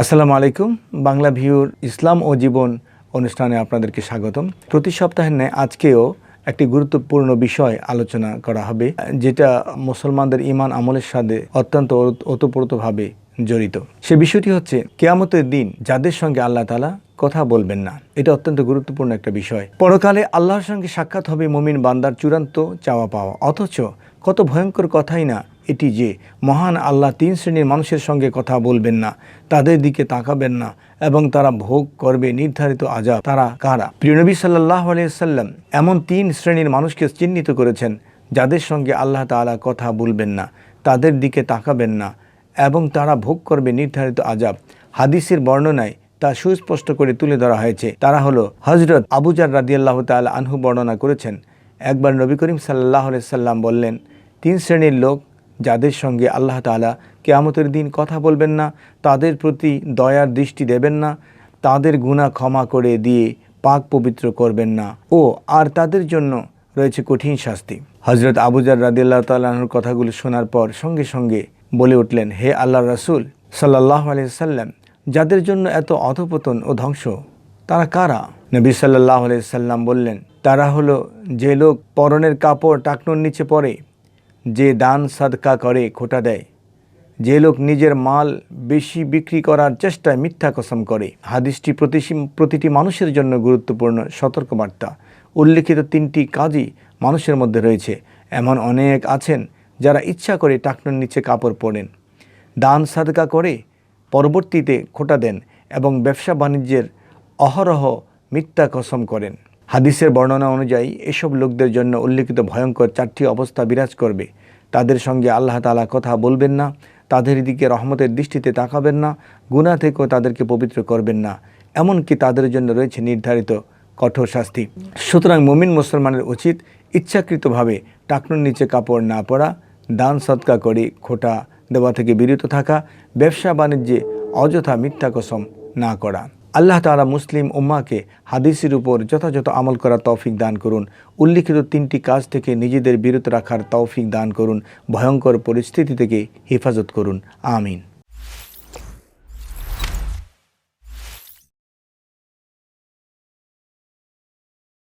আসসালামু আলাইকুম। বাংলা ভিউর ইসলাম ও জীবন অনুষ্ঠানে আপনাদেরকে স্বাগতম। প্রতি সপ্তাহের ন্যায় আজকেও একটি গুরুত্বপূর্ণ বিষয় আলোচনা করা হবে, যেটা মুসলমানদের ঈমান আমলের সাথে অত্যন্ত ওতপ্রোতভাবে জড়িত। সে বিষয়টি হচ্ছে কিয়ামতের দিন যাদের সঙ্গে আল্লাহ তাআলা কথা বলবেন না। এটা অত্যন্ত গুরুত্বপূর্ণ একটা বিষয়। পরকালে আল্লাহর সঙ্গে সাক্ষাৎ হবে মুমিন বান্দার চূড়ান্ত চাওয়া পাওয়া। অথচ কত ভয়ঙ্কর কথাই না এটি যে মহান আল্লাহ তিন শ্রেণীর মানুষের সঙ্গে কথা বলবেন না, তাদের দিকে তাকাবেন না এবং তারা ভোগ করবে নির্ধারিত আযাব। তারা কারা? প্রিয় নবী সাল্লাল্লাহু আলাইহি ওয়াসাল্লাম এমন তিন শ্রেণীর মানুষকে চিহ্নিত করেছেন যাদের সঙ্গে আল্লাহ তাআলা কথা বলবেন না, তাদের দিকে তাকাবেন না এবং তারা ভোগ করবে নির্ধারিত আযাব। হাদিসের বর্ণনায় তা সুস্পষ্ট করে তুলে ধরা হয়েছে। তারা হলো হযরত আবু যার রাদিয়াল্লাহু তাআলা আনহু বর্ণনা করেছেন, একবার নবী করিম সাল্লাল্লাহু আলাইহি সাল্লাম বললেন, তিন শ্রেণীর লোক যাদের সঙ্গে আল্লাহ তাআলা কিয়ামতের দিন কথা বলবেন না, তাদের প্রতি দয়ার দৃষ্টি দেবেন না, তাদের গুনাহ ক্ষমা করে দিয়ে পাক পবিত্র করবেন না ও আর তাদের জন্য রয়েছে কঠিন শাস্তি। হযরত আবু যার রাদিয়াল্লাহু তাআলা আনহুর কথাগুলো শোনার পর সঙ্গে সঙ্গে বলে উঠলেন, হে আল্লাহর রাসূল সাল্লাল্লাহু আলাইহি সাল্লাম, যাদের জন্য এত অধঃপতন ও ধ্বংস তারা কারা? নবী সাল্লাল্লাহু আলাইহি সাল্লাম বললেন, তারা হলো যে লোক পরনের কাপড় টাকনোর নিচে পরে, যে দান সাদকা করে খোটা দেয়, যে লোক নিজের মাল বেশি বিক্রি করার চেষ্টায় মিথ্যা কসম করে। হাদিসটি প্রতিটি মানুষের জন্য গুরুত্বপূর্ণ সতর্কবার্তা। উল্লেখিত তিনটি কাজই মানুষের মধ্যে রয়েছে। এমন অনেক আছেন যারা ইচ্ছা করে টাকনোর নিচে কাপড় পরেন, দান সাদকা করে পরবর্তীতে খোটা দেন এবং ব্যবসা বাণিজ্যের অহরহ মিথ্যা কসম করেন। হাদিসের বর্ণনা অনুযায়ী এসব লোকদের জন্য উল্লেখিত ভয়ঙ্কর চারটি অবস্থা বিরাজ করবে। তাদের সঙ্গে আল্লাহ তাআলা কথা বলবেন না, তাদের দিকে রহমতের দৃষ্টিতে তাকাবেন না, গুনাহ থেকেও তাদেরকে পবিত্র করবেন না, এমনকি তাদের জন্য রয়েছে নির্ধারিত কঠোর শাস্তি। সুতরাং মুমিন মুসলমানের উচিত ইচ্ছাকৃতভাবে টাকনোর নিচে কাপড় না পরা, দান সদকা করে খোটা দেওয়া থেকে বিরত থাকা, ব্যবসা বাণিজ্যে অযথা মিথ্যা কসম না করা। আল্লাহ তাআলা মুসলিম উম্মাহকে হাদিসের উপর যথাযথ আমল করার তৌফিক দান করুন। উল্লিখিত তিনটি কাজ থেকে নিজেদের বিরত রাখার তৌফিক দান করুন। ভয়ঙ্কর পরিস্থিতি থেকে হেফাজত করুন। আমিন।